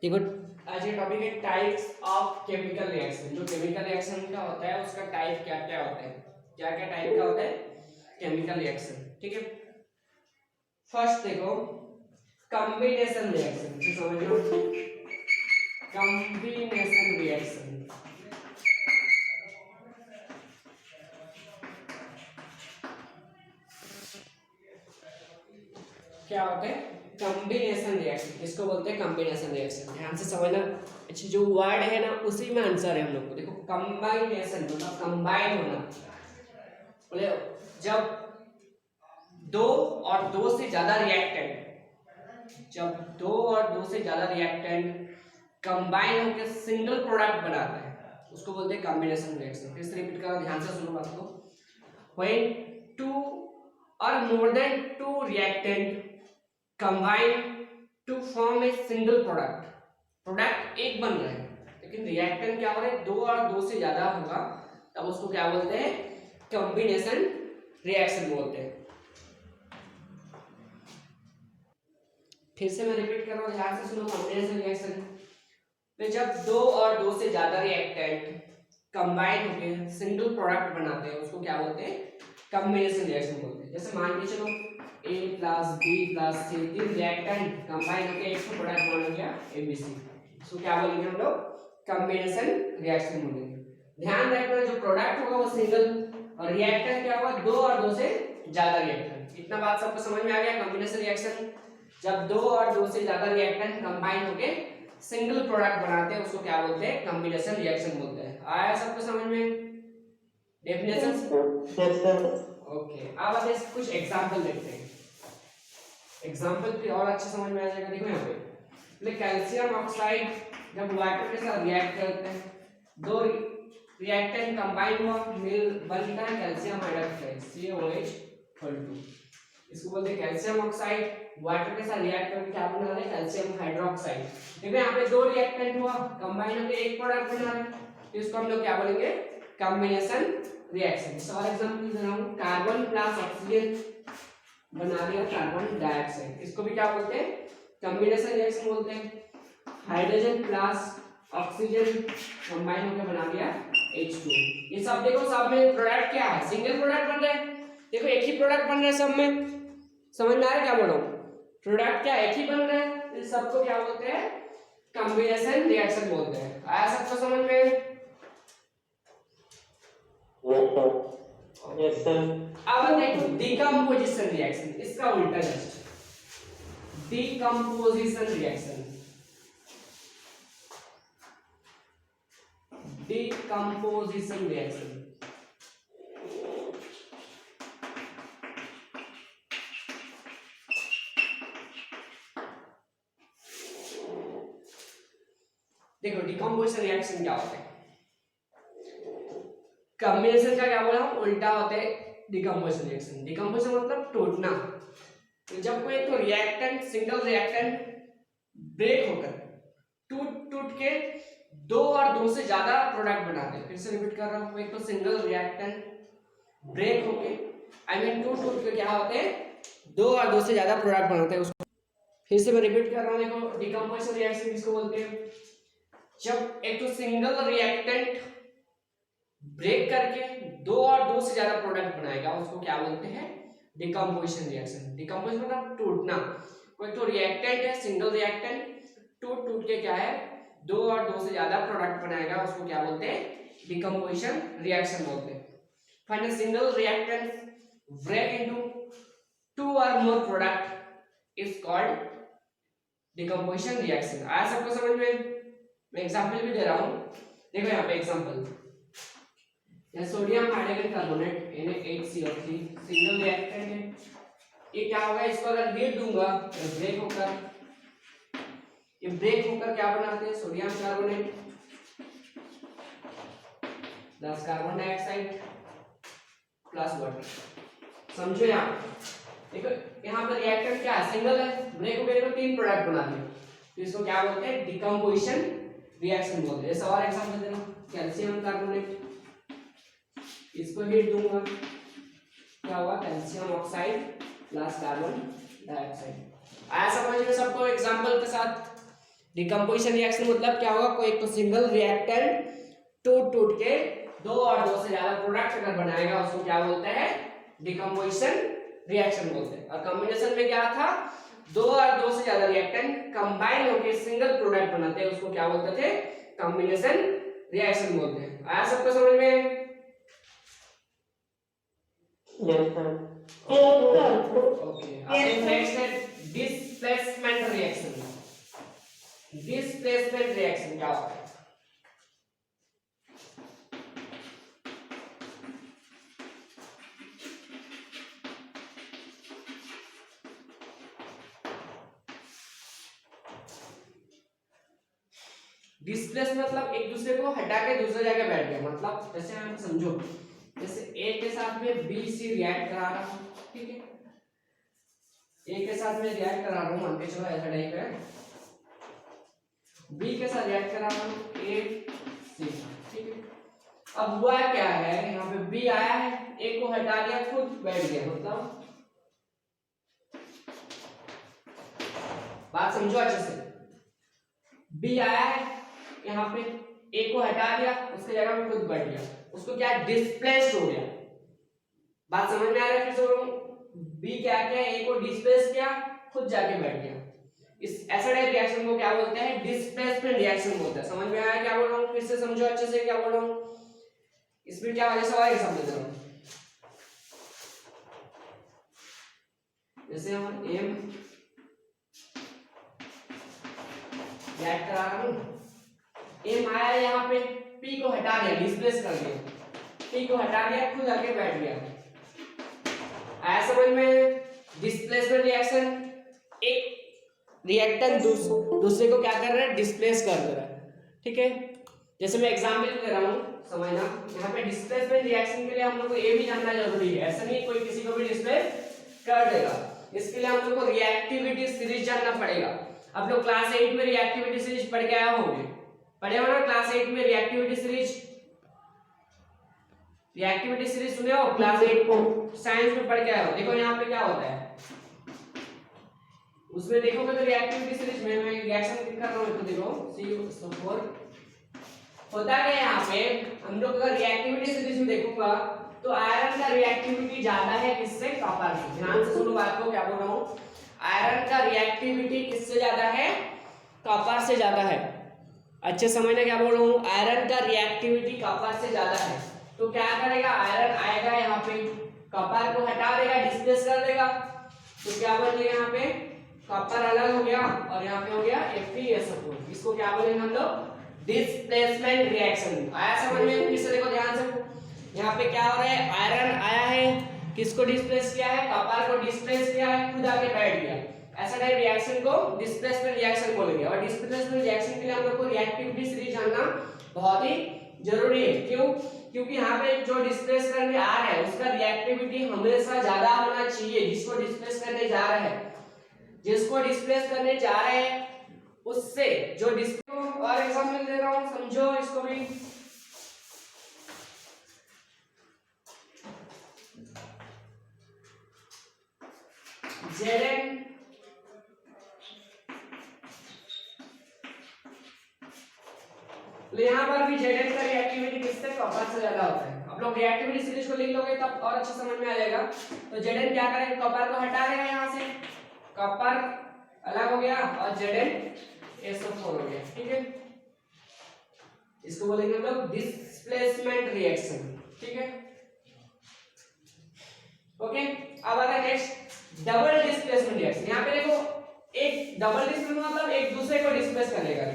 देखो आज ये टॉपिक है टाइप्स ऑफ केमिकल रिएक्शन। जो केमिकल रिएक्शन का होता है उसका टाइप क्या क्या होता है, क्या क्या टाइप का होता है केमिकल रिएक्शन। ठीक है, फर्स्ट देखो कॉम्बिनेशन रिएक्शन, समझ लो कॉम्बिनेशन रिएक्शन। क्या होता है कॉम्बिनेशन रिएक्शन, इसको बोलते हैं कॉम्बिनेशन रिएक्शन। ध्यान से समझना, अच्छा जो वर्ड है ना उसी में आंसर है हम लोग को। देखो कॉम्बाइनेशन मतलब कंबाइन होना, बोले जब दो और दो से ज्यादा रिएक्टेंट, जब दो और दो से ज्यादा रिएक्टेंट कंबाइन होकर सिंगल प्रोडक्ट बनाते हैं उसको बोलते हैं कॉम्बिनेशन रिएक्शन। फिर से रिपीट करो, ध्यान से सुनो बात को। व्हेन टू और more than two reactant combine to form a single product, product एक बन रहे हैं लेकिन रिएक्टेंट क्या हो रहा है दो और दो से ज्यादा होगा, तब उसको क्या बोलते हैं कॉम्बिनेशन रिएक्शन बोलते हैं। फिर से मैं रिपीट कर रहा हूं, ध्यान से सुनो। कॉम्बिनेशन रिएक्शन में जब दो और दो से ज्यादा रिएक्टेंट कंबाइन होकर सिंगल प्रोडक्ट बनाते हैं उसको क्या बोलते हैं कॉम्बिनेशन रिएक्शन बोलते हैं। जैसे मान के चलो A प्लस बी प्लस सी, तीन रिएक्टेंट कंबाइन होकर एक प्रोडक्ट बना गया ABC, इसको क्या बोलेंगे हम लोग कॉम्बिनेशन रिएक्शन बोलेंगे। ध्यान रखना जो प्रोडक्ट होगा वो सिंगल और रिएक्टेंट क्या होगा दो और दो से ज्यादा रिएक्टेंट। इतना बात सबको समझ में आ गया। कॉम्बिनेशन रिएक्शन जब दो और दो से ज्यादा रिएक्टेंट कंबाइन होकर सिंगल प्रोडक्ट बनाते हैं उसको क्या बोलते हैं कॉम्बिनेशन रिएक्शन बोलते हैं। आया सबको समझ में डेफिनेशन? ओके, अब आते हैं कुछ एग्जांपल देखते हैं। एग्जांपल भी और अच्छे समझ में आ जाएगा। देखो यहाँ पे कैल्शियम ऑक्साइड जब वाटर के साथ रिएक्ट करते हैं, दो रिएक्टेंट कंबाइन हुआ मिल बनता है कैल्शियम हाइड्रोक्साइड COH2। इसको बोलते हैं कैल्शियम ऑक्साइड। वाटर के साथ रिएक्ट करके क्या बना रहे हैं कैल्शियम हाइड्रोक्साइड। देखो यहाँ पे दो रिएक्टेंट हुआ कंबाइन होकर एक प्रोडक्ट बना रहे हैं, तो इसको हम लोग क्या बोलेंगे कॉम्बिनेशन रिएक्शन। फॉर एग्जांपल दे रहा हूं कार्बन प्लस ऑक्सीजन बना दिया कार्बन डाइऑक्साइड, इसको भी क्या बोलते हैं कॉम्बिनेशन रिएक्शन बोलते हैं। हाइड्रोजन प्लस ऑक्सीजन कंबाइन होकर बना दिया H2। ये सब देखो सब में प्रोडक्ट क्या है सिंगल प्रोडक्ट बन रहा है। देखो एक ही प्रोडक्ट बन रहा है सब में, समझ में आ रहा है क्या बोल रहा हूं प्रोडक्ट क्या एक ही बन रहा है, इस सबको क्या बोलते हैं कॉम्बिनेशन रिएक्शन बोलते हैं। आया सबको समझ में? Yes sir. अब देखो डिकम्पोजिशन रिएक्शन, इसका उल्टा just decomposition reaction. Decomposition reaction देखो डिकम्पोजिशन रिएक्शन क्या होता है, कॉम्बिनेशन का क्या बोला हम उल्टा होता है डिकम्पोजिशन रिएक्शन। डिकम्पोजिशन मतलब टूटना। तो जब कोई तो रिएक्टेंट सिंगल रिएक्टेंट ब्रेक होकर टूट टूट के दो और दो से ज्यादा प्रोडक्ट बनाते हैं। फिर से रिपीट कर रहा हूं, एक तो सिंगल रिएक्टेंट ब्रेक होके आई मीन टूट टूट के क्या होते हैं दो और दो से ज्यादा प्रोडक्ट बनाते हैं उसको। फिर से मैं रिपीट कर रहा हूं, देखो डिकम्पोजिशन रिएक्शन किसको बोलते हैं जब एक तो सिंगल रिएक्टेंट ब्रेक करके दो और दो से ज्यादा प्रोडक्ट बनाएगा उसको क्या बोलते हैं डिकम्पोजिशन रिएक्शन। डिकम्पोजिशन मतलब टूटना। कोई तो रिएक्टेंट है सिंगल रिएक्टेंट टूट टूट के क्या है दो और दो से ज्यादा प्रोडक्ट बनाएगा उसको क्या बोलते हैं डिकम्पोजिशन रिएक्शन बोलते हैं। Find a single reactant break into two और more product is called decomposition reaction. आया सबको समझ में? मैं एग्जांपल भी दे रहा हूं, देखो यहाँ पे example sodium hydrogen carbonate NaHCO3 single reactant है। ये क्या होगा इसको अगर हीट दूंगा तो ब्रेक होकर ये ब्रेक होकर क्या बनाते हैं sodium carbonate plus carbon dioxide plus water. समझो यहाँ देखो यहाँ पर रिएक्टेंट क्या है सिंगल है, ब्रेक हो गया तो तीन प्रोडक्ट बना दिए, तो इसको क्या बोलते हैं डिकम्पोजिशन रिएक्शन बोलते हैं। जैसे और एग्जांपल दे रहा हूं कैल्शियम कार्बोनेट, इसको हीट दूंगा क्या हुआ calcium oxide plus carbon dioxide. आया समझ में सबको एग्जांपल के साथ? डिकम्पोजिशन रिएक्शन मतलब क्या होगा, कोई तो सिंगल रिएक्टेंट टूट टूट के दो और दो से ज्यादा प्रोडक्ट अगर बनाएगा उसको क्या बोलते हैं, डिकम्पोजिशन रिएक्शन बोलते हैं। और कॉम्बिनेशन में क्या था, दो और दो से ज्यादा रिएक्टेंट कंबाइन होकर सिंगल प्रोडक्ट बनाते हैं, उसको क्या बोलते थे, कॉम्बिनेशन रिएक्शन बोलते हैं। आया सबको समझ में? ओके, अब नेक्स्ट है डिस्प्लेसमेंट रिएक्शन। डिस्प्लेसमेंट रिएक्शन क्या होता है? डिस्प्लेस मतलब एक दूसरे को हटा के दूसरी जगह बैठ गया। मतलब जैसे आप समझो, जैसे ए के साथ में बी सी रिएक्ट करा रहा हूं, ठीक है, ए के साथ में रिएक्ट करा रहा हूं, मान के चलो ऐसा टाइप है, बी के साथ रिएक्ट करा रहा हूं ए सी, ठीक है। अब हुआ क्या है, यहाँ पे बी आया है, ए को हटा दिया, खुद बैठ गया। मतलब बात समझो अच्छे से, बी आया है, यहाँ पे ए को हटा दिया, उसके जगह में खुद बैठ गया, उसको क्या डिस्प्लेस्ड हो गया। बात समझ में आ रहा है? फिर से बी क्या किया, ए को डिस्प्लेस किया, खुद जाके बैठ गया। इस ऐसा टाइप रिएक्शन को क्या बोलते हैं, डिस्प्लेसमेंट रिएक्शन बोलते हैं। समझ में आया क्या बोल रहा हूँ? फिर से समझो अच्छे से क्या बोल रहा हूँ। इसमें क्या वाले सवाल समझ रहा हूँ, जैसे हम एम रिएक्ट करा रहा हूँ, एम आया यहाँ पे, पी को हटा दिया, डिस्प्लेस कर दिया, पी को हटा दिया, खुद आके बैठ गया। आया समझ में? डिस्प्लेसमेंट रिएक्शन, एक रिएक्टेंट दूसरे को क्या कर रहा है, डिस्प्लेस कर दे रहा है, ठीक है। जैसे मैं एग्जांपल दे रहा हूँ, समझना। यहाँ पे डिस्प्लेसमेंट रिएक्शन के लिए हम लोग को ये भी जानना जरूरी है, ऐसा नहीं कोई किसी को भी डिस्प्लेस कर देगा। इसके लिए हम लोग को रिएक्टिविटी सीरीज जानना पड़ेगा। आप लोग क्लास 8 में रिएक्टिविटी सीरीज पढ़ के आए होंगे, पढ़े हो ना क्लास 8 में रिएक्टिविटी सीरीज? रिएक्टिविटी सीरीज सुने हो क्लास 8 को, साइंस में पढ़ के आए हो। देखो यहाँ पे क्या होता है, उसमें देखोगे तो रिएक्टिविटी सीरीज में मैं रिएक्शन कर रहा हूं, तो देखो CH4 होता है। यहाँ पे हम लोग अगर रिएक्टिविटी सीरीज में देखूंगा तो आयरन का रिएक्टिविटी ज्यादा है किससे, कॉपर से। ध्यान से सुनो बात को, क्या बोल रहा हूँ, आयरन का रिएक्टिविटी किससे ज्यादा है, कॉपर से ज्यादा है। अच्छे समझना क्या बोल रहा हूँ, आयरन का रिएक्टिविटी कॉपर से ज्यादा है। तो क्या करेगा, आयरन आएगा यहाँ पे, कॉपर को हटा देगा, डिस्प्लेस कर देगा, तो क्या बन गया यहाँ पे, कॉपर अलग हो गया और यहाँ पे हो गया FeSO4। इसको क्या बोलेंगे हम लोग, डिस्प्लेसमेंट रिएक्शन। आया समझ में? फिर से देखो ध्यान से, यहाँ पे क्या हो रहा है, आयरन आया है, किसको डिस्प्लेस किया है, कॉपर को डिस्प्लेस किया है, खुद आके बैठ गया। ऐसा टाइप रिएक्शन को डिस्प्लेसमेंट रिएक्शन बोलेंगे। और डिस्प्लेसमेंट रिएक्शन के लिए हम लोग को रिएक्टिविटी सीरीज जानना बहुत ही जरूरी है। क्यों? क्योंकि यहाँ पे जो डिस्प्लेस करने आ रहा है उसका रिएक्टिविटी हमेशा ज्यादा होना चाहिए जिसको डिस्प्लेस करने जा रहा है। जिसको डिस्प्लेस करने जा रहे हैं उससे जो और एग्जांपल दे रहा हूं, समझो इसको भी। Zn तो यहाँ पर भी Zn का रिएक्टिविटी किससे, कॉपर से ज्यादा होता है। आप लोग रिएक्टिविटी सीरीज को लिख लोगे तब और अच्छा समझ में आ जाएगा। तो Zn क्या करेगा, कॉपर को हटा देगा, यहाँ से कॉपर अलग हो गया और ZnSO4 हो गया, ठीक है। इसको बोलेंगे हम लोग डिस्प्लेसमेंट रिएक्शन, ठीक है। ओके, अब आता है नेक्स्ट डबल डिस्प्लेसमेंट रिएक्शन। यहाँ पे देखो, एक डबल डिस्प्लेसमेंट मतलब एक दूसरे को डिस्प्लेस करेगा।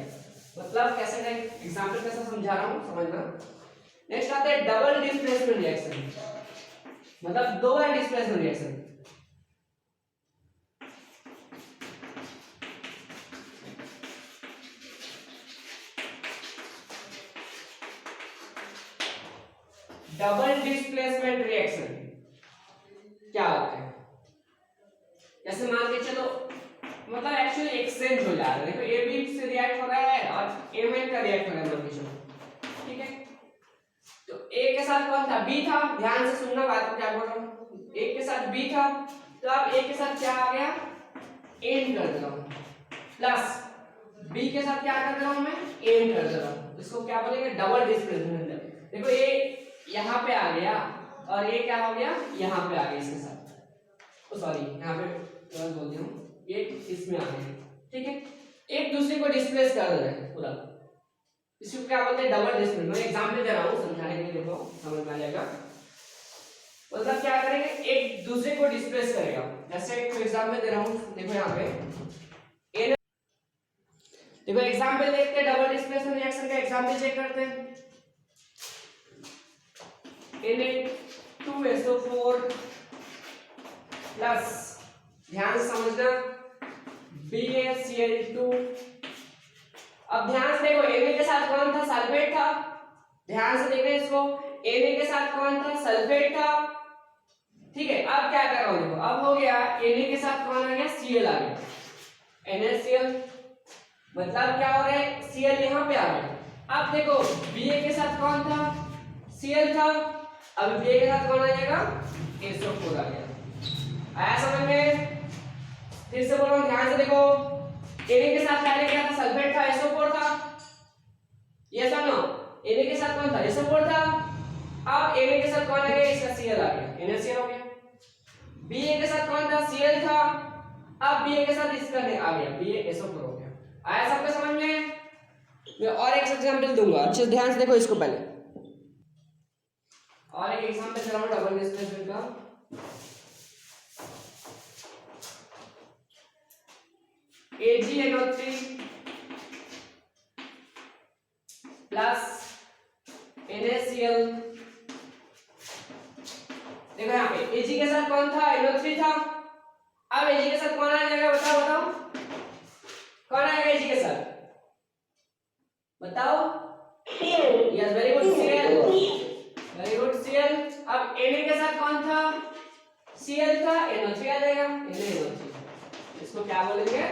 मतलब कैसे है, एग्जांपल कैसे समझा रहा हूँ, समझना। नेक्स्ट आता है डबल डिस्प्लेसमेंट रिएक्शन, मतलब दो बार displacement reaction. Double displacement reaction क्या होता है, जैसे मान के चलो, मतलब एक्चुअली एक्सचेंज हो जा रहा है। देखो ए बी से रिएक्ट हो रहा है और ए में का रिएक्ट हो रहा है, मान के चलो, ठीक है। तो ए के साथ कौन था, बी था। ध्यान से सुनना बात को, क्या बोल रहा हूँ, ए के साथ बी था, तो अब ए के साथ क्या आ गया, एंड कर देता हूँ, प्लस बी के साथ क्या कर रहा हूं मैं, एम कर रहा हूं, इसको क्या बोलेंगे, डबल डिस्प्लेसमेंट। देखो ये यहाँ पे आ गया और ये क्या हो गया, यहाँ पे आ गया इसके साथ, सॉरी यहाँ पे गलत बोल दिया हूँ, ये इसमें आ गया, ठीक है। एक दूसरे को डिस्प्लेस कर रहे हैं पूरा, इसको क्या बोलते हैं, डबल डिस्प्लेसमेंट। मैं एग्जांपल दे रहा हूँ समझाने के लिए, देखो समझ में आ जाएगा। मतलब क्या करेंगे, एक दूसरे को डिस्प्लेस करेगा। जैसे एक एग्जांपल दे रहा हूँ, देखो यहाँ पे देखो एग्जांपल देखते हैं, डबल डिस्प्लेसमेंट रिएक्शन का एग्जांपल चेक करते हैं। Na2SO4 प्लस, ध्यान से समझना, BaCl2। अब ध्यान से देखो, Na के साथ कौन था, सल्फेट था, ध्यान से देखना इसको, Na के साथ कौन था, सल्फेट था, ठीक है। अब क्या कर रहा हूं, देखो अब हो गया, Na के साथ कौन आ गया, Cl आ गया, NaCl, मतलब क्या हो रहा है, Cl यहाँ पे आ गया। अब देखो Ba के साथ कौन था, Cl था, अब Ba के साथ कौन आ जाएगा, SO4 आ गया। आया समझ में? फिर से बोल रहा हूँ, ध्यान से देखो, Na के साथ पहले क्या था, सल्फेट था, SO4 था, ये सब नो, Na के साथ कौन था, SO4 था, अब Na के साथ कौन आ गया, इसका Cl आ गया, NaCl हो गया। Ba के साथ कौन था, Cl था, अब Ba के साथ इसका आ गया, BaSO4 हो गया। आया सबको समझ में? मैं और एक एग्जांपल दूंगा, अच्छे ध्यान से देखो इसको पहले, और एक एग्जांपल दे रहा हूं डबल डिस्प्लेसमेंट का। AgNO3 plus NaCl। देखो यहाँ पे Ag के साथ कौन था, NO3 था, अब Ag के साथ कौन आ जाएगा, बताओ बताओ, कौन आएगा Ag के साथ, बताओ, yes very good, Cl, very good Cl। अब Na के साथ कौन था, Cl था, NO3 आ जाएगा, NaNO3, इसको क्या बोलेंगे,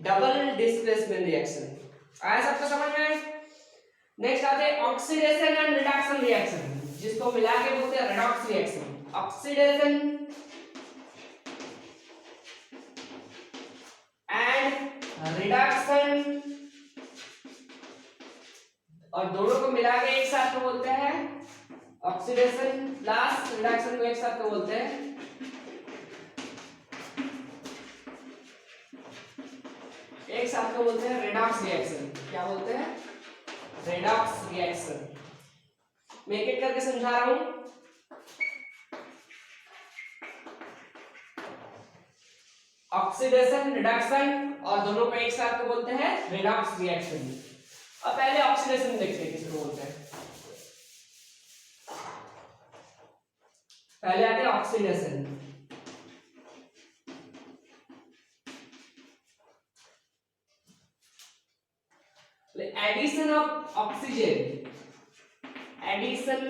डबल डिस्प्लेसमेंट रिएक्शन। आया सबको समझ में? नेक्स्ट आते हैं ऑक्सीडेशन एंड रिडक्शन रिएक्शन, जिसको मिला के बोलते हैं redox reaction. Oxidation and reduction, और दोनों को मिला के एक साथ को बोलते हैं ऑक्सीडेशन प्लस रिडक्शन को एक साथ को बोलते हैं रेडॉक्स रिएक्शन। क्या बोलते हैं, रेडॉक्स रिएक्शन। मैं एक एक करके समझा रहा हूं। ऑक्सीडेशन, रिडक्शन, और दोनों को एक साथ को बोलते हैं रेडॉक्स रिएक्शन। अब पहले ऑक्सीडेशन देखते हैं किसको बोलते हैं। पहले आते हैं oxidation. Addition of oxygen, addition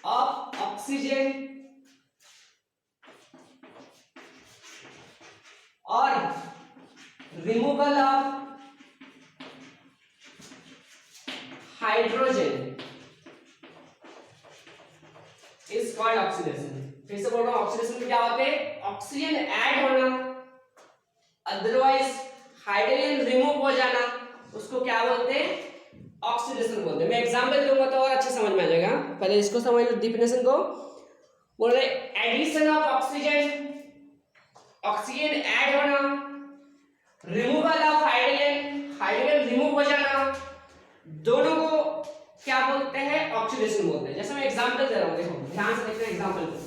of oxygen और removal of hydrogen is called oxidation. फिर से बोल रहा हूं, ऑक्सीडेशन में क्या होते हैं, ऑक्सीजन ऐड होना, अदरवाइज हाइड्रोजन रिमूव हो जाना, उसको क्या बोलते हैं, ऑक्सीडेशन बोलते हैं। मैं एग्जांपल दूंगा तो और अच्छे समझ में आ जाएगा। पहले इसको समझ लो, डिफिनेशन को बोल रहे, addition of oxygen, oxygen add होना, removal of hydrogen, hydrogen remove हो जाना, दोनों को क्या बोलते हैं, ऑक्सीडेशन बोलते हैं। जैसे मैं एग्जांपल दे रहा हूं, देखो ध्यान से देखते हैं एग्जांपल को।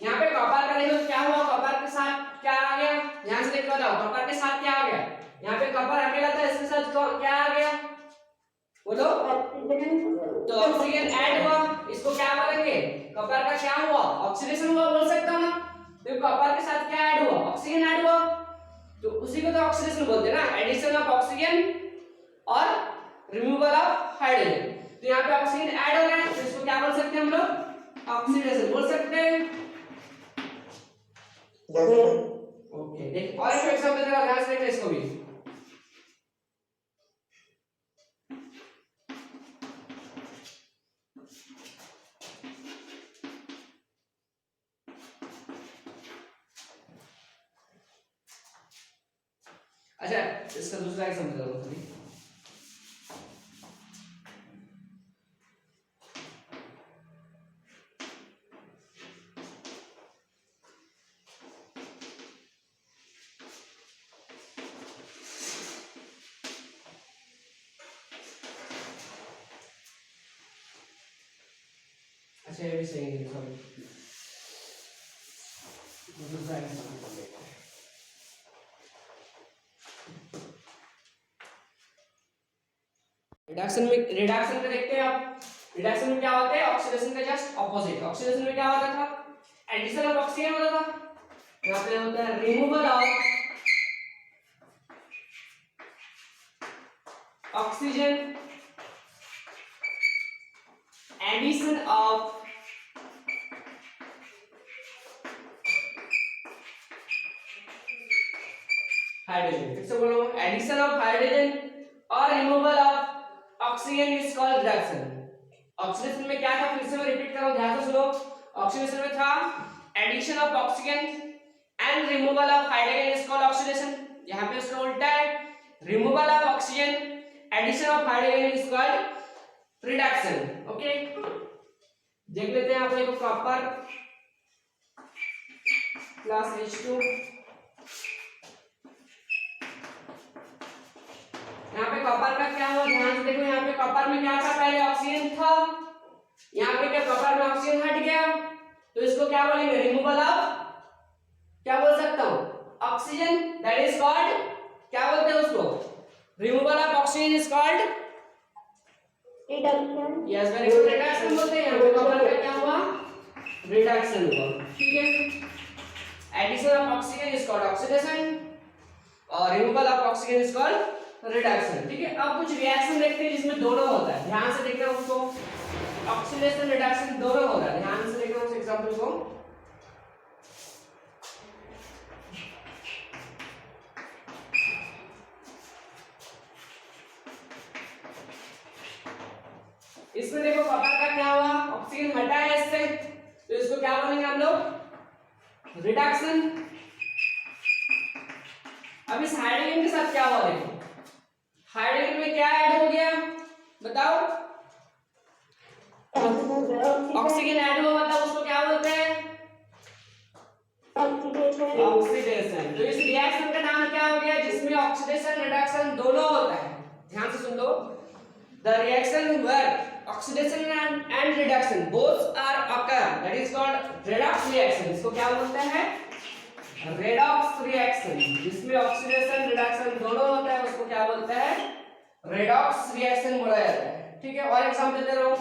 यहाँ पे कॉपर का देखो क्या हुआ, कॉपर के साथ क्या आ गया, ध्यान से देखो बताओ, कॉपर के साथ क्या आ गया, यहाँ पे कॉपर अकेला था, इसके साथ क्या आ गया, बोलो, तो ऑक्सीजन ऐड हुआ, इसको क्या बोलेंगे, कॉपर का क्या हुआ, ऑक्सीडेशन हुआ बोल सकता हूं ना। तो कॉपर के साथ क्या ऐड हुआ, ऑक्सीजन ऐड हुआ, तो उसी को तो ऑक्सीडेशन बोलते हैं ना, एडिशन ऑफ ऑक्सीजन और रिमूवल ऑफ हाइड्रोजन। तो यहाँ पे ऑक्सीजन ऐड हो रहा है, तो इसको क्या बोल सकते हैं हम लोग, ऑक्सीडेशन बोल सकते हैं। ओके, देख और एक एग्जांपल दे रहा हूं, ध्यान से देखना इसको भी। अच्छा इसका दूसरा एग्जांपल दो थोड़ी। अच्छा ये भी सही है, सॉरी दूसरा एग्जांपल देखते हैं। रिडक्शन में देखते हैं आप, रिडक्शन में क्या होता है, ऑक्सीडेशन का जस्ट ऑपोजिट। ऑक्सीडेशन में क्या होता था, एडिशन ऑफ ऑक्सीजन होता था, यहाँ पे होता है removal of oxygen, addition of hydrogen. फिर से बोलो, एडिशन ऑफ हाइड्रोजन और removal of oxygen is called reduction. Oxidation में क्या था, फिर से मैं रिपीट कर रहा हूं, ध्यान से सुनो। ऑक्सीडेशन में था addition of oxygen and removal of hydrogen is called oxidation. यहां पे उसका उल्टा है, removal of oxygen addition of hydrogen is called reduction. Okay देख लेते हैं आप लोग प्रॉपर क्लास H2। यहाँ पे कॉपर का क्या हुआ, ध्यान से देखो। यहाँ पे कॉपर में क्या था, पहले ऑक्सीजन था, यहाँ पे क्या कॉपर में ऑक्सीजन हट गया, तो इसको क्या बोलेंगे, रिमूवल ऑफ, क्या बोल सकता हूँ, ऑक्सीजन, दैट इज कॉल्ड, क्या बोलते हैं उसको, removal of oxygen is called reduction. Yes very good, reduction बोलते हैं। यहाँ पे कॉपर का क्या हुआ, रिडक्शन हुआ, ठीक है। Addition of oxygen is called oxidation और removal of oxygen is called reduction, ठीक है। अब कुछ रिएक्शन देखते हैं जिसमें दोनों होता है, ध्यान से देखना उसको, ऑक्सीडेशन रिडक्शन दोनों होता है, ध्यान से देखना उस एग्जांपल को। इसमें देखो कॉपर का क्या हुआ, ऑक्सीजन हटा है इससे, तो इसको क्या बोलेंगे हम लोग, रिडक्शन। अब इस हाइड्रोजन के साथ क्या हुआ, देखो हाइड्रोजन में क्या ऐड हो गया, बताओ, ऑक्सीजन ऐड हुआ, मतलब उसको क्या बोलते हैं, ऑक्सीडेशन। तो इस रिएक्शन का नाम क्या हो गया, जिसमें ऑक्सीडेशन रिडक्शन दोनों होता है, ध्यान से सुन लो। The reaction where oxidation and reduction both are occur, that is called redox reaction. इसको क्या बोलते हैं, रेडॉक्स रिएक्शन, जिसमें ऑक्सीडेशन रिडक्शन दोनों होता है, उसको क्या बोलते हैं, रेडॉक्स रिएक्शन बोला जाता है, ठीक है। और एग्जांपल दे रहा हूं,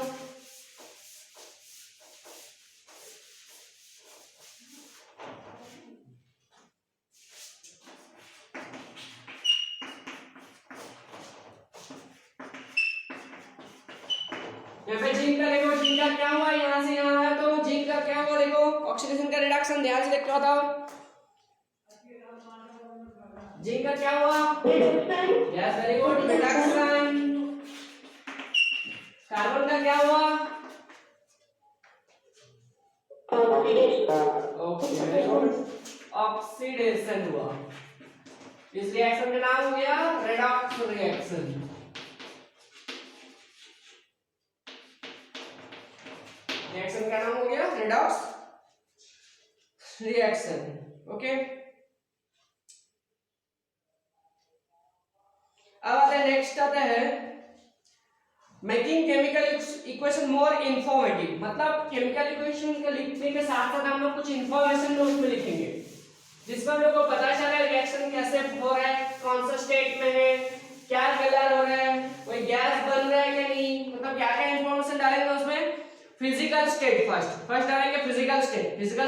यहाँ पे जिंक का देखो, जिंक का क्या हुआ, यहाँ से यहाँ है, तो जिंक का क्या हुआ, देखो ऑक्सीडेशन का रिडक्शन, ध्यान से देख के बताओ, जिंक का क्या हुआ, yes very good, reduction. Carbon का क्या हुआ, ओके वेरी गुड, ऑक्सीडेशन हुआ। इस रिएक्शन का नाम हो गया रेडॉक्स रिएक्शन। रिएक्शन का नाम हो गया रेडॉक्स रिएक्शन, ओके। अब आते हैं नेक्स्ट, आता है मेकिंग केमिकल इक्वेशन मोर इंफॉर्मेटिव, मतलब केमिकल इक्वेशन को लिखने के साथ साथ हम लोग कुछ इंफॉर्मेशन में उसमें लिखेंगे, जिसमें हम लोग को पता चले रिएक्शन कैसे हो रहा है, कौन सा स्टेट में है, क्या कलर हो रहा है, कोई गैस बन रहा है या नहीं, मतलब क्या क्या इंफॉर्मेशन डालेंगे उसमें। फिजिकल स्टेट फर्स्ट डालेंगे, फिजिकल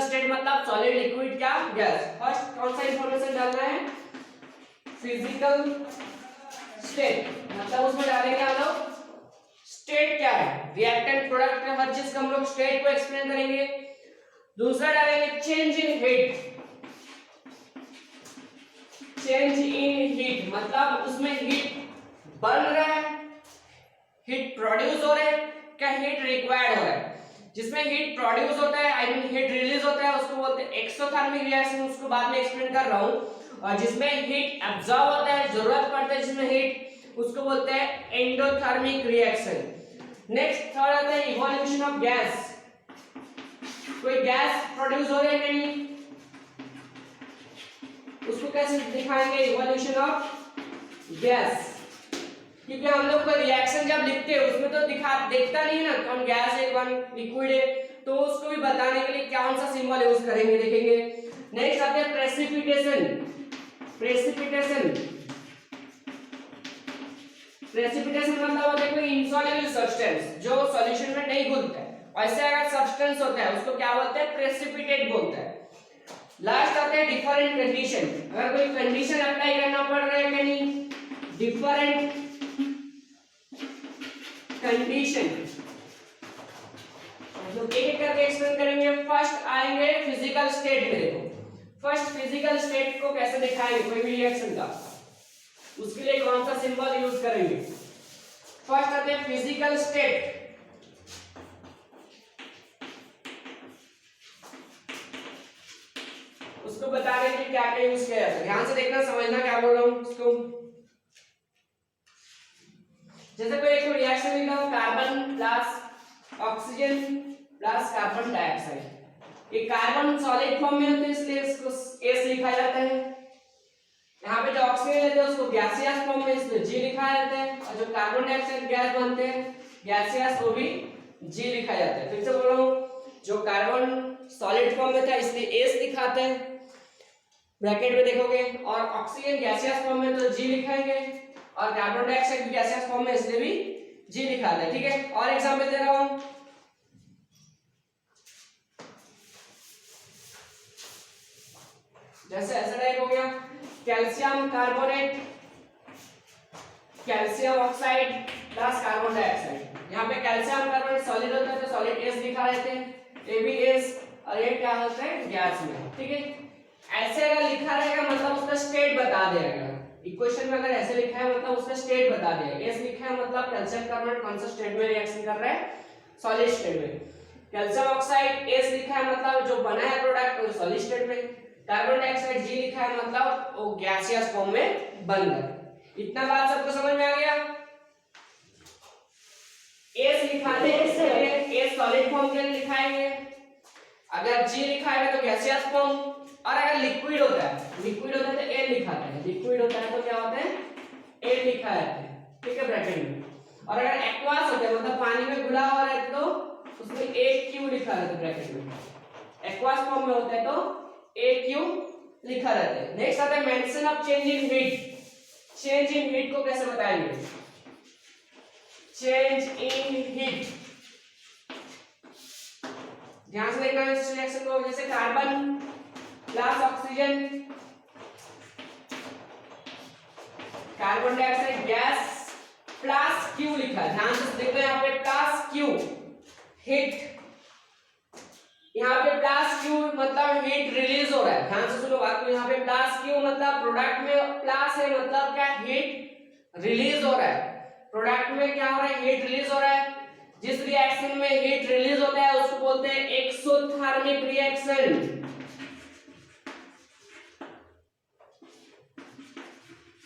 स्टेट मतलब सॉलिड, लिक्विड, क्या गैस। फर्स्ट कौन सा इंफॉर्मेशन डालना है, फिजिकल स्टेट, मतलब उसमें डालेंगे हम लोग स्टेट क्या है, रिएक्टेंट प्रोडक्ट का हर चीज का हम लोग स्टेट को एक्सप्लेन करेंगे। दूसरा डालेंगे चेंज इन हीट, मतलब उसमें हीट बन रहा है, हीट प्रोड्यूस हो रहा है, क्या हीट रिक्वायर्ड हो रहा है। जिसमें हीट प्रोड्यूस होता है, आई मीन हीट रिलीज होता है, उसको बोलते हैं एक्सोथर्मिक रिएक्शन, उसको बाद में एक्सप्लेन कर रहा हूं। और जिसमें हीट एब्जॉर्ब होता है, जरूरत पड़ता है जिसमें हीट, उसको बोलते हैं एंडोथर्मिक रिएक्शन। नेक्स्ट थर्ड आता है इवोल्यूशन ऑफ गैस। कोई गैस प्रोड्यूस हो रही है नहीं, उसको कैसे दिखाएंगे, इवोल्यूशन ऑफ गैस। क्योंकि हम लोग को रिएक्शन जब लिखते हैं उसमें तो देखता नहीं ना कौन गैस है कौन लिक्विड है, तो उसको भी बताने के लिए कौन सा सिंबल यूज करेंगे देखेंगे। नेक्स्ट आता है प्रेसिपिटेशन। प्रेसिपिटेशन मतलब होता है कोई इनसॉल्युबल सब्सटेंस जो सॉल्यूशन में नहीं घुलता है, ऐसे अगर सब्सटेंस होता है उसको क्या बोलते हैं, प्रेसिपिटेट बोलते हैं। लास्ट आता है डिफरेंट कंडीशन। अगर कोई कंडीशन अप्लाई करना पड़ रहा है कहीं, डिफरेंट कंडीशन मतलब एक एक करके एक्सप्लेन करेंगे। फर्स्ट आएंगे फिजिकल स्टेट में। देखो फर्स्ट फिजिकल स्टेट को कैसे दिखाएंगे कोई भी रिएक्शन का, उसके लिए कौन सा सिंबल यूज करेंगे। फर्स्ट आते हैं फिजिकल स्टेट। उसको बताने के लिए क्या क्या यूज किया जाता है, ध्यान से देखना समझना क्या बोल रहा हूं इसको। जैसे कोई एक रिएक्शन लिखा हूं, carbon plus oxygen plus carbon dioxide. ये कार्बन सॉलिड फॉर्म में होता है इसलिए इसको एस लिखा जाता है। यहाँ पे जो ऑक्सीजन लेते हैं उसको गैसियस फॉर्म में इसलिए जी लिखा जाता है, और जो कार्बन डाइऑक्साइड गैस बनते हैं गैसियस वो भी जी लिखा जाता है। फिर से बोल रहा हूँ, जो कार्बन सॉलिड फॉर्म में था इसलिए एस दिखाते हैं ब्रैकेट में देखोगे, और ऑक्सीजन गैसियस फॉर्म में तो जी लिखाएंगे, और कार्बन डाइऑक्साइड भी गैसियस फॉर्म में इसलिए भी जी लिखा है। ठीक है, और एग्जांपल दे रहा हूं, जैसे ऐसा टाइप हो गया calcium carbonate, calcium oxide plus carbon dioxide. यहाँ पे कैल्शियम कार्बोनेट सॉलिड होता है तो सॉलिड एस लिखा रहते हैं, एबीएस, और ये क्या होता है गैस में। ठीक है, ऐसे अगर लिखा रहेगा मतलब उसका स्टेट बता देगा। इक्वेशन में अगर ऐसे लिखा है मतलब उसका स्टेट बता देगा। एस लिखा है मतलब कैल्शियम कार्बोनेट कौन सा स्टेट में रिएक्शन कर रहा है, सॉलिड स्टेट में। कैल्शियम ऑक्साइड एस लिखा है मतलब जो बना है प्रोडक्ट वो सॉलिड स्टेट में। कार्बन डाइऑक्साइड जी लिखा है मतलब वो गैसियस फॉर्म में बन रहा है। इतना बात सबको समझ में आ गया। एस लिखाने के लिए एस सॉलिड फॉर्म के लिए लिखाएंगे, अगर जी लिखा है तो गैसियस फॉर्म, और अगर लिक्विड होता है तो एन लिखाते हैं, लिक्विड होता है तो क्या होता है एन लिखा है। ठीक है, ब्रैकेट में। और अगर एक्वास होता है मतलब पानी में घुला हुआ है तो उसमें ए क्यू लिखा रहता है ब्रैकेट में। एक्वास फॉर्म में होता है तो ए क्यू लिखा रहता है। नेक्स्ट आता है mention of change in heat. Change in heat को कैसे बताएंगे, चेंज इन हीट ध्यान से देखना इस रिएक्शन को। जैसे carbon plus oxygen, carbon dioxide gas plus Q लिखा है, ध्यान से देखो यहाँ पे प्लस क्यू हीट, यहाँ पे प्लस क्यू मतलब हीट रिलीज हो रहा है। ध्यान से सुनो बात को, यहाँ पे प्लस क्यू मतलब प्रोडक्ट में प्लस है मतलब क्या हीट रिलीज हो रहा है। प्रोडक्ट में क्या हो रहा है, हीट रिलीज हो रहा है। जिस रिएक्शन में हीट रिलीज होता है उसको बोलते हैं एक्सोथर्मिक रिएक्शन।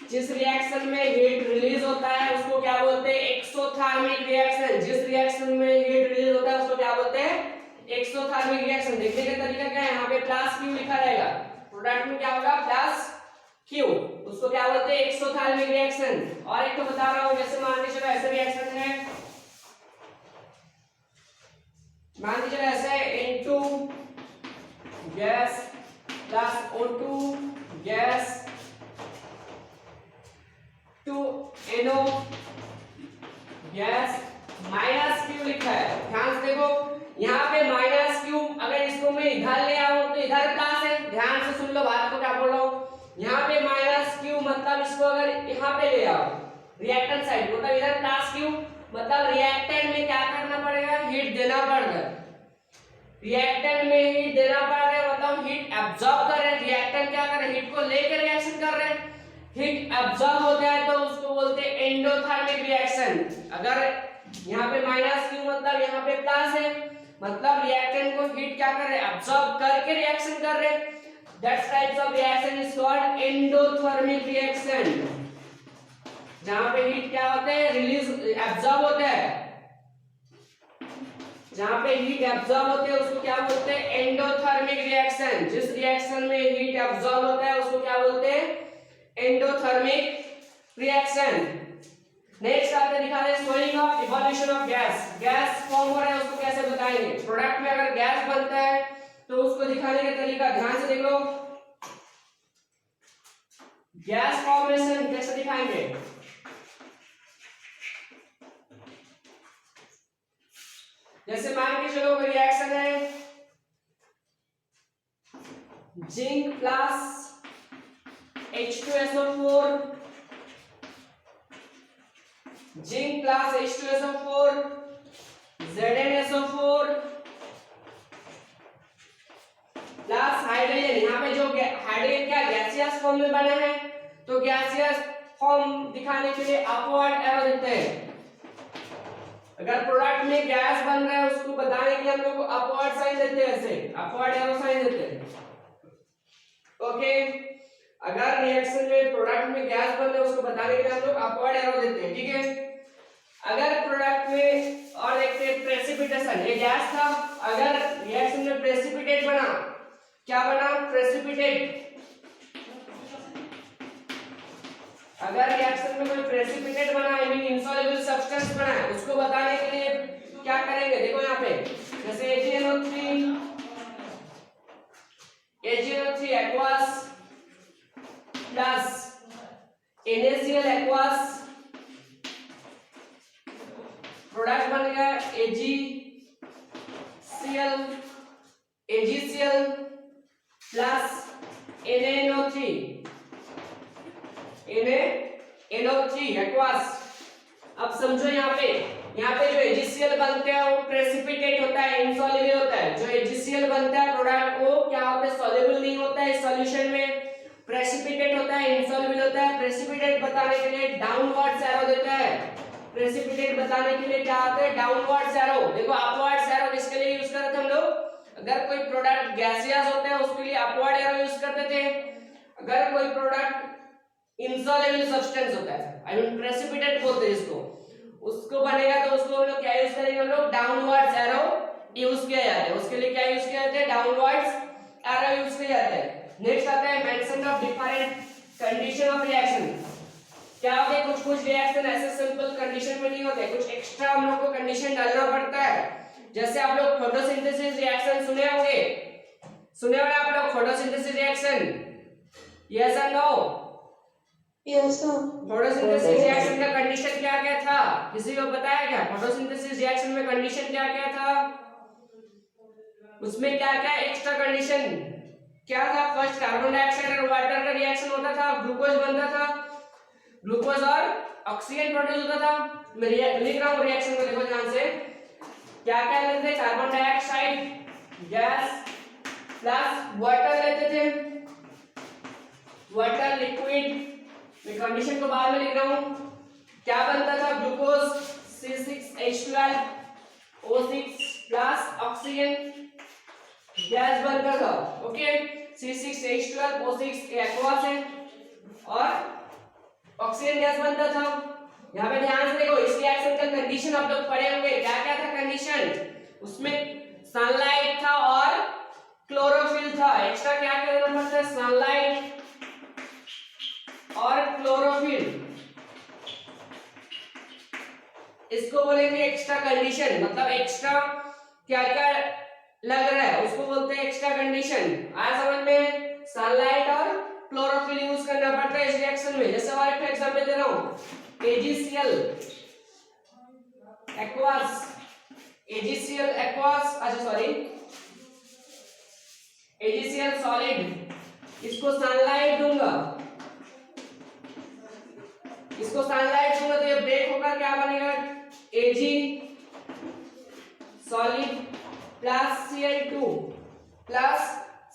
जिस रिएक्शन में हीट रिलीज होता है उसको क्या बोलते हैं, एक्सोथर्मिक रिएक्शन। जिस रिएक्शन में हीट रिलीज होता है उसको क्या बोलते हैं, एक्सोथर्मिक रिएक्शन। देखने का तरीका क्या है, यहाँ पे प्लस क्यू लिखा रहेगा, प्रोडक्ट में क्या होगा प्लस क्यू, उसको क्या बोलते हैं एक्सोथर्मिक रिएक्शन। और एक तो बता रहा हूँ, जैसे मान लीजिए ऐसे रिएक्शन है, मान लीजिए ऐसे N2 gas plus O2 gas 2NO gas minus Q लिखा है। ध्यान से देखो यहाँ पे माइनस क्यू, अगर इसको मैं इधर ले आऊं तो इधर प्लस है। ध्यान से सुन लो बात को क्या बोल रहा हूँ, यहाँ पे माइनस क्यू मतलब इसको अगर यहाँ पे ले आओ रिएक्टेंट साइड मतलब इधर प्लस क्यू मतलब रिएक्टेंट में क्या करना पड़ेगा, हीट देना पड़ेगा। रिएक्टेंट में हीट देना पड़ेगा मतलब हीट एब्जॉर्ब कर रहे हैं। रिएक्टेंट क्या कर रहे हैं, हीट को लेकर रिएक्शन कर रहे हैं। हीट एब्जॉर्ब होता है तो उसको बोलते हैं एंडोथर्मिक रिएक्शन। अगर यहाँ पे माइनस क्यू मतलब यहाँ पे प्लस है, मतलब रिएक्टेंट को हीट क्या कर रहे हैं, एब्जॉर्ब करके रिएक्शन कर रहे हैं। That types of reaction is called endothermic reaction. जहां पे हीट क्या होते हैं, रिलीज एब्जॉर्ब होता है, जहां पे हीट एब्जॉर्ब होते हैं उसको क्या बोलते हैं, एंडोथर्मिक रिएक्शन। जिस रिएक्शन में हीट एब्जॉर्ब होता है उसको क्या बोलते हैं, एंडोथर्मिक रिएक्शन। नेक्स्ट आपने दिखा दे storing of evolution of gas. Gas form हो रहा है उसको कैसे बताएंगे। प्रोडक्ट में अगर गैस बनता है तो उसको दिखाने का तरीका ध्यान से देख लो। गैस फॉर्मेशन कैसे दिखाएंगे, जैसे मान के चलो कोई रिएक्शन है zinc plus H2SO4, zinc plus H2SO4, ZnSO4 plus hydrogen. यहाँ पे जो हाइड्रोजन क्या गैसियस फॉर्म में बना है, तो गैसियस फॉर्म दिखाने के लिए अपवर्ड एरो देते हैं। अगर प्रोडक्ट में गैस बन रहा है उसको बताने के लिए हम लोग को अपवर्ड साइन देते हैं, ऐसे अपवर्ड एरो साइन देते हैं। ओके, अगर रिएक्शन में प्रोडक्ट में गैस बन रहा है उसको बताने के लिए हम लोग अपवर्ड एरो देते हैं, ठीक है। अगर प्रोडक्ट में और देखते हैं प्रेसिपिटेशन, ये गैस था, अगर रिएक्शन में प्रेसिपिटेट बना, क्या बना, प्रेसिपिटेट। अगर रिएक्शन में कोई प्रेसिपिटेट बना, आई मीन इनसॉल्युबल सब्सटेंस बना है, उसको बताने के लिए क्या करेंगे, देखो यहाँ पे जैसे AgNO3 aqueous plus NaCl aqueous, product बन गया AgCl प्लस NaNO3 एक्वस। अब समझो यहाँ पे जो AgCl बनते हैं वो प्रेसिपिटेट होता है, इनसॉल्युबल होता है। जो AgCl बनता है प्रोडक्ट वो क्या होता है, सॉल्युबल नहीं होता है सॉल्यूशन में, प्रेसिपिटेट होता है, इनसॉल्युबल होता है। प्रेसिपिटेट बताने के लिए डाउनवर्ड्स एरो देता है, प्रेसिपिटेट बताने के लिए क्या आता है, डाउनवर्ड्स एरो। देखो अपवर्ड्स एरो किसके लिए यूज करते हम लोग, अगर कोई प्रोडक्ट गैसियस होता है उसके लिए अपवर्ड एरो यूज करते थे। अगर कोई प्रोडक्ट इनसॉल्युबल सब्सटेंस होता है, आई मीन प्रेसिपिटेट बोलते हैं इसको, उसको बनेगा तो उसको हम लोग क्या यूज करेंगे, हम लोग डाउनवर्ड्स एरो यूज किया जाता है। उसके लिए क्या यूज किया जाता है, डाउनवर्ड्स एरो यूज किया जाता है। नेक्स्ट आता है mention of different condition of reaction. क्या होता है, कुछ रिएक्शन ऐसे सिंपल कंडीशन में नहीं होते, कुछ एक्स्ट्रा हम लोग को कंडीशन डालना पड़ता है। जैसे आप लोग फोटोसिंथेसिस रिएक्शन सुने होंगे आप लोग, फोटोसिंथेसिस रिएक्शन, यस और no, yes sir. Photosynthesis reaction का कंडीशन क्या क्या था, किसी को पता है क्या, फोटोसिंथेसिस रिएक्शन में कंडीशन क्या क्या था, उसमें क्या क्या एक्स्ट्रा कंडीशन क्या था। फर्स्ट कार्बन डाइऑक्साइड और वाटर का रिएक्शन होता था, ग्लूकोज बनता था, ग्लूकोज और ऑक्सीजन प्रोड्यूस होता था। मैं लिख रहा हूँ रिएक्शन को, देखो ध्यान से, क्या क्या लेते थे, carbon dioxide gas plus water लेते थे, वाटर लिक्विड। मैं कंडीशन को बाद में लिख रहा हूँ। क्या बनता था, glucose C6H12O6 plus oxygen gas बनता था। ओके, C6H12O6 एक्वस है और ऑक्सीजन गैस बनता था। यहाँ पे ध्यान से देखो, इस रिएक्शन का कंडीशन आप लोग पढ़े होंगे, क्या क्या था कंडीशन, उसमें सनलाइट था और क्लोरोफिल था। एक्स्ट्रा क्या क्या देना पड़ता है, सनलाइट और क्लोरोफिल, इसको बोलेंगे एक्स्ट्रा कंडीशन। मतलब एक्स्ट्रा क्या क्या लग रहा है उसको बोलते हैं एक्स्ट्रा कंडीशन। आया समझ में, सनलाइट और क्लोरोफिल यूज करना पड़ता है इस रिएक्शन में। जैसे और एक एग्जांपल दे रहा हूं, AgCl एक्वस, अच्छा सॉरी, AgCl सॉलिड, इसको सनलाइट दूंगा, तो ये ब्रेक होकर क्या बनेगा, Ag solid plus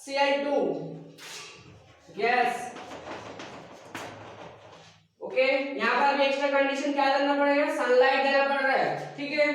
Cl2 gas. Okay, यहाँ पर भी एक्स्ट्रा कंडीशन क्या देना पड़ेगा, सनलाइट देना पड़ रहा है, ठीक है।